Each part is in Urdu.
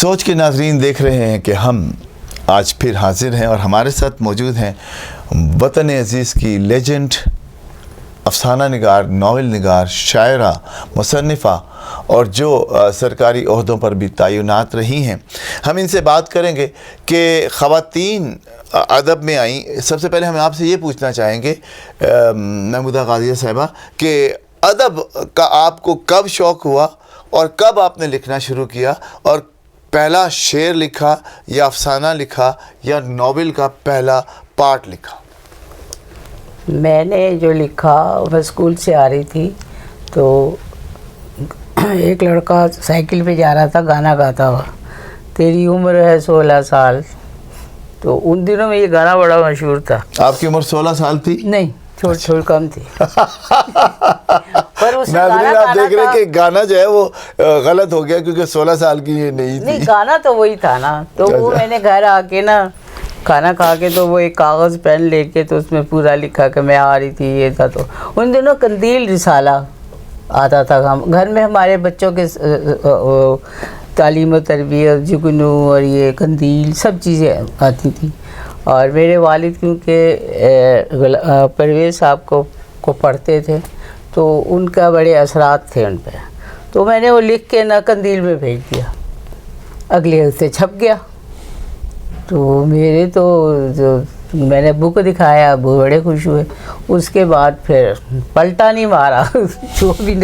سوچ کے ناظرین دیکھ رہے ہیں کہ ہم آج پھر حاضر ہیں اور ہمارے ساتھ موجود ہیں وطن عزیز کی لیجنڈ افسانہ نگار، ناول نگار، شاعرہ، مصنفہ اور جو سرکاری عہدوں پر بھی تعینات رہی ہیں۔ ہم ان سے بات کریں گے کہ خواتین ادب میں آئیں۔ سب سے پہلے ہم آپ سے یہ پوچھنا چاہیں گے محمودہ غازیہ صاحبہ کہ ادب کا آپ کو کب شوق ہوا اور کب آپ نے لکھنا شروع کیا، اور پہلا شعر لکھا یا افسانہ لکھا یا ناول کا پہلا پارٹ لکھا؟ میں نے جو لکھا میں اسکول سے آ رہی تھی تو ایک لڑکا سائیکل پہ جا رہا تھا گانا گاتا ہوا، تیری عمر ہے 16 سال۔ تو ان دنوں میں یہ گانا بڑا مشہور تھا۔ آپ کی عمر 16 سال تھی؟ نہیں، چھوڑ کم تھی۔ پر اس ناظرین آپ دیکھ رہے ہیں کہ گانا جو ہے وہ غلط ہو گیا کیونکہ 16 سال کی یہ نہیں تھی۔ نہیں، گانا تو وہی تھا نا۔ تو وہ میں نے گھر آ کے نا کھانا کھا کے تو وہ ایک کاغذ پین لے کے تو اس میں پورا لکھا کہ میں آ رہی تھی، یہ تھا۔ تو ان دنوں قندیل رسالہ آتا تھا، ہم گھر میں ہمارے بچوں کے تعلیم و تربیت، جگنو اور یہ قندیل سب چیزیں آتی تھیں۔ اور میرے والد کیونکہ پرویز صاحب کو پڑھتے تھے تو ان کا بڑے اثرات تھے ان پہ، تو میں نے وہ لکھ کے نا قندیل میں بھیج دیا، اگلے ہفتے چھپ گیا۔ تو میرے تو جو میں نے بک دکھایا وہ بڑے خوش ہوئے۔ اس کے بعد پھر پلٹا نہیں مارا، جو بھی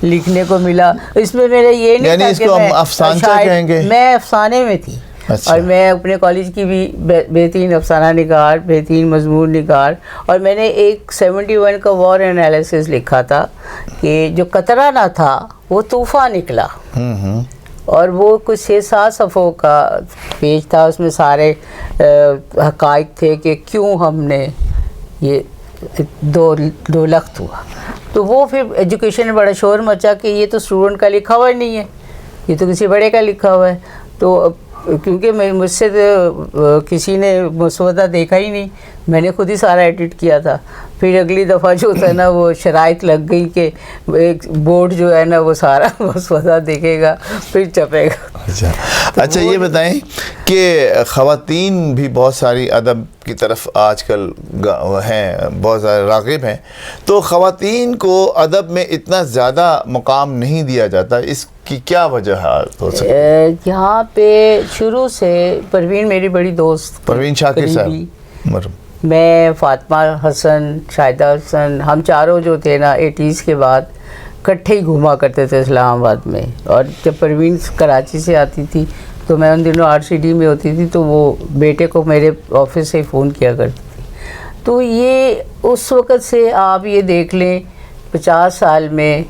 لکھنے کو ملا اس میں میرے یہ نہیں تھا کہ میں افسانہ کہیں گے، میں افسانے میں تھی۔ اور میں اپنے کالج کی بھی بہترین افسانہ نگار، بہترین مضمون نگار، اور میں نے ایک 71 کا وار انالیسس لکھا تھا کہ جو قطرہ نہ تھا وہ طوفان نکلا، اور وہ کچھ 6-7 صفحوں کا پیج تھا، اس میں سارے حقائق تھے کہ کیوں ہم نے یہ دو لخت ہوا۔ تو وہ پھر ایجوکیشن میں بڑا شور مچا کہ یہ تو اسٹوڈنٹ کا لکھا ہوا نہیں ہے، یہ تو کسی بڑے کا لکھا ہوا ہے۔ تو کیونکہ مجھ سے کسی نے مسودہ دیکھا ہی نہیں، میں نے خود ہی سارا ایڈٹ کیا تھا۔ پھر اگلی دفعہ جو تھا نا وہ شرائط لگ گئی کہ ایک بورڈ جو ہے نا وہ سارا مسودہ دیکھے گا پھر چھپے گا۔ اچھا یہ بتائیں کہ خواتین بھی بہت ساری ادب کی طرف آج کل ہیں، بہت زیادہ راغب ہیں، تو خواتین کو ادب میں اتنا زیادہ مقام نہیں دیا جاتا، اس کی کیا وجہ ہو سکتی ہے؟ یہاں پہ شروع سے پروین میری بڑی دوست، پروین شاکر صاحب، میں، فاطمہ حسن، شاہدہ حسن، ہم چاروں جو تھے نا 80s کے بعد کٹھے ہی گھوما کرتے تھے اسلام آباد میں۔ اور جب پروین کراچی سے آتی تھی تو میں ان دنوں RCD میں ہوتی تھی تو وہ بیٹے کو میرے آفس سے فون کیا کرتی تھی۔ تو یہ اس وقت سے آپ یہ دیکھ لیں 50 سال میں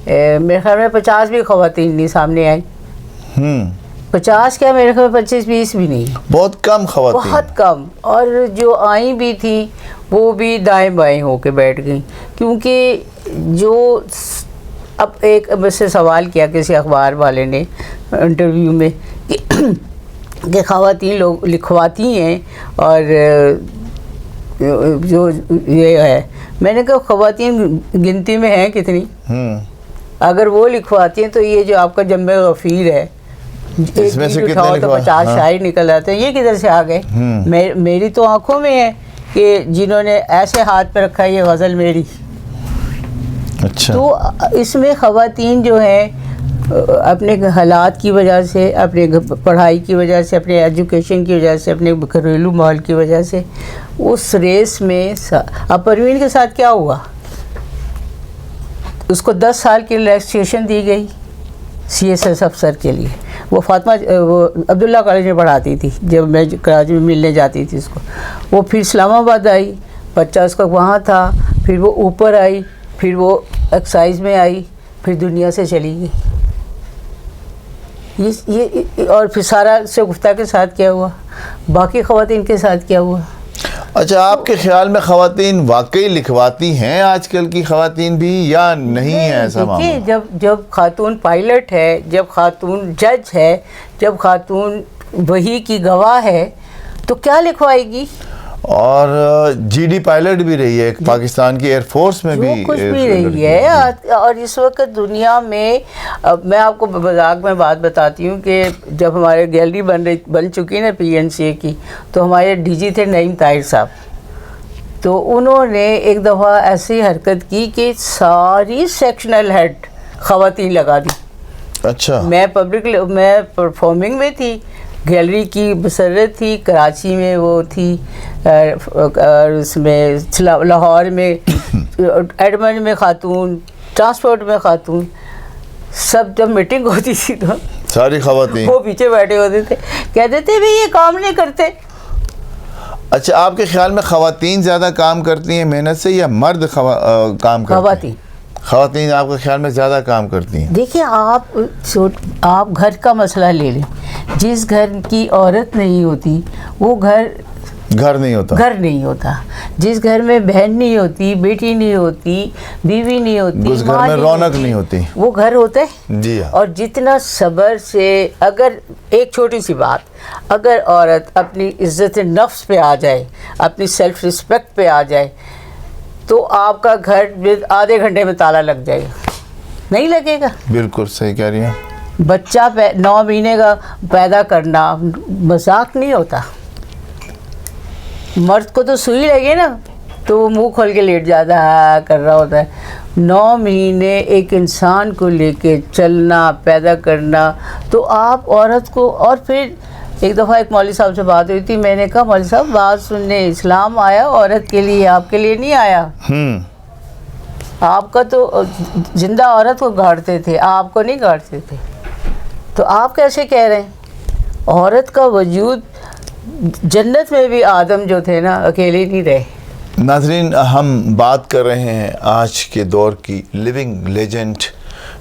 میرے خیال میں 50 بھی خواتین نہیں سامنے آئیں۔ 50 کیا، میرے خیال 25-20 بھی نہیں، بہت کم خواتین، بہت کم۔ اور جو آئیں بھی تھیں وہ بھی دائیں بائیں ہو کے بیٹھ گئیں، کیونکہ جو اب ایک مجھ سے سوال کیا کسی اخبار والے نے انٹرویو میں کہ خواتین لوگ لکھواتی ہیں اور جو یہ ہے، میں نے کہا خواتین گنتی میں ہیں کتنی؟ اگر وہ لکھواتی ہیں تو یہ جو آپ کا جنب غفیر ہے، اس میں سے اٹھاؤ تو 50 شاعر نکل آتے ہیں، یہ کدھر سے آ گئے؟ میری تو آنکھوں میں ہے کہ جنہوں نے ایسے ہاتھ پہ رکھا یہ غزل میری۔ اچھا، تو اس میں خواتین جو ہیں اپنے حالات کی وجہ سے، اپنے پڑھائی کی وجہ سے، اپنے ایجوکیشن کی وجہ سے، اپنے گھریلو ماحول کی وجہ سے اس ریس میں۔ اب پروین کے ساتھ کیا ہوا؟ اس کو 10 سال کی ریلیکسیشن دی گئی CSS افسر کے لیے۔ وہ فاطمہ وہ عبداللہ کالج میں پڑھاتی تھی جب میں کراچی میں ملنے جاتی تھی اس کو۔ وہ پھر اسلام آباد آئی، بچہ اس کا وہاں تھا، پھر وہ اوپر آئی، پھر وہ ایکسائز میں آئی، پھر دنیا سے چلی گئی۔ یہ اور پھر سارا شگفتہ کے ساتھ کیا ہوا، باقی خواتین کے ساتھ کیا ہوا؟ اچھا آپ کے خیال میں خواتین واقعی لکھواتی ہیں آج کل کی خواتین بھی یا نہیں ہے ایسا معاملہ؟ جب خاتون پائلٹ ہے، جب خاتون جج ہے، جب خاتون وحی کی گواہ ہے تو کیا لکھوائے گی؟ اور جی ڈی پائلٹ بھی رہی ہے پاکستان کی ایئر فورس میں بھی کچھ بھی رہی ہے. اور اس وقت دنیا میں میں آپ کو مذاق میں بات بتاتی ہوں کہ جب ہمارے گیلری بن چکی نا پی این سی اے کی, تو ہمارے ڈی جی تھے نعیم طاہر صاحب, تو انہوں نے ایک دفعہ ایسی حرکت کی کہ ساری سیکشنل ہیڈ خواتین لگا دی. اچھا. میں پرفارمنگ میں تھی, گیلری کی مسرت تھی, کراچی میں وہ تھی, اس میں لاہور میں ایڈمنڈ میں خاتون, ٹرانسپورٹ میں خاتون, سب جب میٹنگ ہوتی تھی تو ساری خواتین وہ پیچھے بیٹھے ہوتے تھے, کہتے تھے بھی یہ کام نہیں کرتے. اچھا, آپ کے خیال میں خواتین زیادہ کام کرتی ہیں محنت سے یا مرد کام کرتے ہیں؟ خواتین آپ کے خیال میں زیادہ کام کرتی ہیں؟ دیکھیں آپ گھر کا مسئلہ لے لیں, جس گھر کی عورت نہیں ہوتی وہ گھر نہیں ہوتا, جس گھر میں بہن نہیں ہوتی, بیٹی نہیں ہوتی, بیوی نہیں ہوتی, اس گھر میں رونق نہیں ہوتی, وہ گھر ہوتا ہے. جی. اور جتنا صبر سے, اگر ایک چھوٹی سی بات, اگر عورت اپنی عزت نفس پہ آ جائے, اپنی سیلف رسپیکٹ پہ آ جائے, تو آپ کا گھر آدھے گھنٹے میں تالا لگ جائے گا, نہیں لگے گا. بالکل صحیح کہہ رہی ہیں. بچہ 9 مہینے کا پیدا کرنا مذاق نہیں ہوتا. مرد کو تو سوئی لگے نا تو وہ منہ کھول کے لیٹ جاتا ہے, کر رہا ہوتا ہے. 9 مہینے ایک انسان کو لے کے چلنا, پیدا کرنا, تو آپ عورت کو. اور پھر ایک دفعہ ایک مولوی صاحب سے بات ہوئی تھی, میں نے کہا مولوی صاحب بات سننے, اسلام آیا عورت کے لیے, آپ کے لیے نہیں آیا. آپ کا تو زندہ عورت کو گاڑتے تھے, آپ کو نہیں گاڑتے تھے, تو آپ کیسے کہہ رہے ہیں؟ عورت کا وجود, جنت میں بھی آدم جو تھے نا اکیلے نہیں رہے. ناظرین, ہم بات کر رہے ہیں آج کے دور کی لیونگ لیجنڈ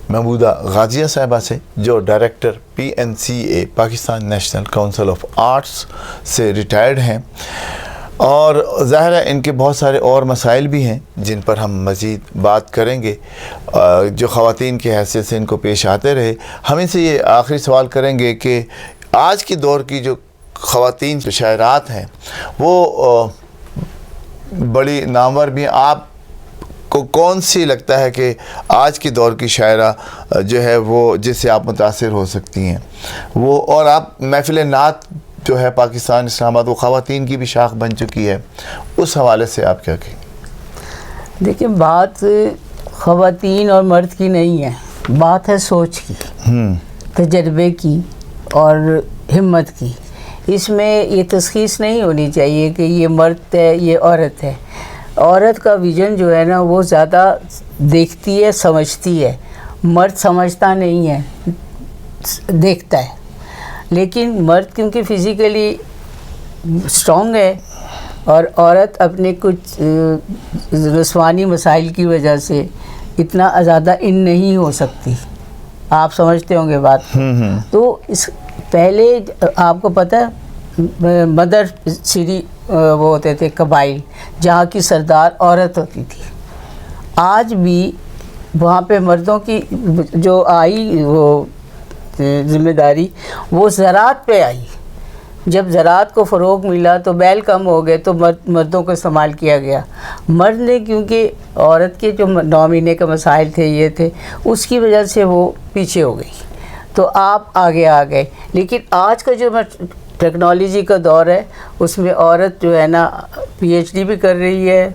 محمودہ غازیہ صاحبہ سے, جو director P N C A Pakistan national council of arts سے ریٹائرڈ ہیں, اور ظاہر ہے ان کے بہت سارے اور مسائل بھی ہیں جن پر ہم مزید بات کریں گے, جو خواتین کی حیثیت سے ان کو پیش آتے رہے. ہم ان سے یہ آخری سوال کریں گے کہ آج کے دور کی جو خواتین شاعرات ہیں وہ بڑی نامور بھی ہیں, آپ کو کون سی لگتا ہے کہ آج کے دور کی شاعرہ جو ہے وہ جس سے آپ متاثر ہو سکتی ہیں وہ؟ اور آپ محفل نعت جو ہے پاکستان اسلام آباد, وہ خواتین کی بھی شاخ بن چکی ہے, اس حوالے سے آپ کیا کہیں؟ دیکھیں, بات خواتین اور مرد کی نہیں ہے, بات ہے سوچ کی, تجربے کی اور ہمت کی. اس میں یہ تشخیص نہیں ہونی چاہیے کہ یہ مرد ہے یہ عورت ہے. عورت کا ویژن جو ہے نا وہ زیادہ دیکھتی ہے, سمجھتی ہے, مرد سمجھتا نہیں ہے, دیکھتا ہے. لیکن مرد کیونکہ فزیکلی اسٹرانگ ہے, اور عورت اپنے کچھ جسمانی مسائل کی وجہ سے اتنا زیادہ ان نہیں ہو سکتی. آپ سمجھتے ہوں گے بات. تو اس پہلے آپ کو پتہ ہے مدر سری وہ ہوتے تھے قبائل, جہاں کی سردار عورت ہوتی تھی. آج بھی وہاں پہ مردوں کی جو آئی وہ ذمہ داری, وہ زراعت پہ آئی. جب زراعت کو فروغ ملا تو بیل کم ہو گئے تو مردوں کو استعمال کیا گیا. مرد نے کیونکہ عورت کے جو 9 مہینے کے مسائل تھے یہ تھے, اس کی وجہ سے وہ پیچھے ہو گئی, تو آپ آگے آ گئے. لیکن آج کا جو ٹیکنالوجی کا دور ہے اس میں عورت جو ہے نا پی ایچ ڈی بھی کر رہی ہے,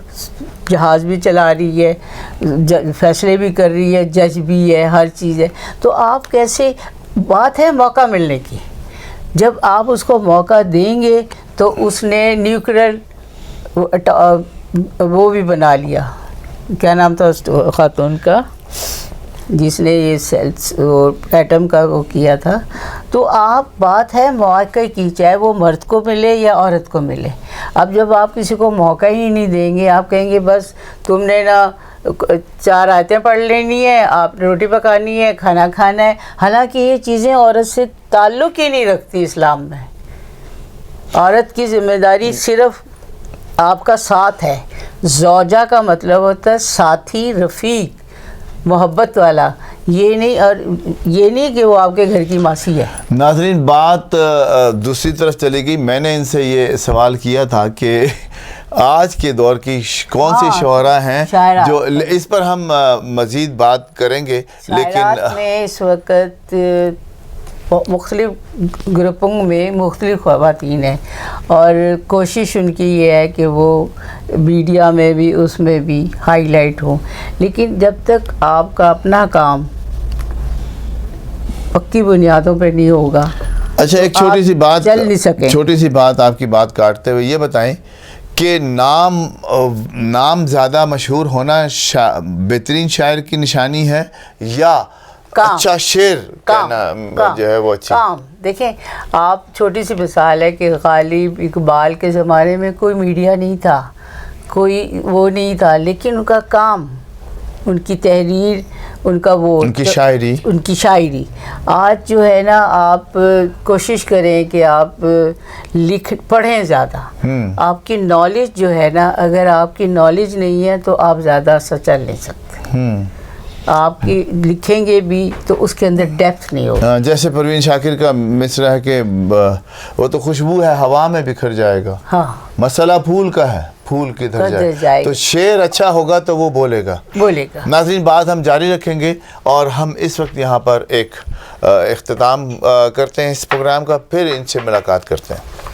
جہاز بھی چلا رہی ہے, فیصلے بھی کر رہی ہے, جج بھی ہے, ہر چیز ہے. تو آپ کیسے, بات ہے موقع ملنے کی. جب آپ اس کو موقع دیں گے تو اس نے نیوکلیر وہ بھی بنا لیا, کیا نام تھا اس خاتون کا جس نے یہ سیلس ایٹم کا وہ کیا تھا. تو آپ بات ہے موقع کی, چاہے وہ مرد کو ملے یا عورت کو ملے. اب جب آپ کسی کو موقع ہی نہیں دیں گے, آپ کہیں گے بس تم نے نا 4 آیتیں پڑھ لینی ہے, آپ نے روٹی پکانی ہے, کھانا کھانا ہے. حالانکہ یہ چیزیں عورت سے تعلق ہی نہیں رکھتی اسلام میں. عورت کی ذمہ داری صرف آپ کا ساتھ ہے. زوجہ کا مطلب ہوتا ہے ساتھی, رفیق, محبت والا. یہ نہیں، اور یہ نہیں کہ وہ آپ کے گھر کی ماسی ہے. ناظرین بات دوسری طرف چلے گئی. میں نے ان سے یہ سوال کیا تھا کہ آج کے دور کی کون سی شعراء ہیں جو، اس پر ہم مزید بات کریں گے، لیکن شاعرات میں اس وقت مختلف گروپوں میں مختلف خواتین ہیں، اور کوشش ان کی یہ ہے کہ وہ میڈیا میں بھی اس میں بھی ہائی لائٹ ہوں. لیکن جب تک آپ کا اپنا کام پکی بنیادوں پہ نہیں ہوگا، اچھا ایک چھوٹی سی بات، چل نہیں سکیں. چھوٹی سی بات آپ کی بات کاٹتے ہوئے یہ بتائیں کہ نام زیادہ مشہور ہونا بہترین شاعر کی نشانی ہے یا اچھا شعر کہنا جو ہے وہ اچھی؟ کام دیکھیں آپ، چھوٹی سی مثال ہے کہ غالب اقبال کے زمانے میں کوئی میڈیا نہیں تھا، کوئی وہ نہیں تھا، لیکن ان کا کام، ان کی تحریر، ان کا وہ ان کی شاعری آج جو ہے نا، آپ کوشش کریں کہ آپ پڑھیں زیادہ. آپ کی نالج جو ہے نا، اگر آپ کی نالج نہیں ہے تو آپ زیادہ چل نہیں سکتے. آپ کی لکھیں گے بھی تو اس کے اندر ڈیپتھ نہیں ہوگا. جیسے پروین شاکر کا مصرع ہے کہ وہ تو خوشبو ہے ہوا میں بکھر جائے گا، ہاں مسئلہ پھول کا ہے پھول کدھر جائے. تو شعر اچھا ہوگا تو وہ بولے گا. ناظرین بات ہم جاری رکھیں گے، اور ہم اس وقت یہاں پر ایک اختتام کرتے ہیں اس پروگرام کا، پھر ان سے ملاقات کرتے ہیں.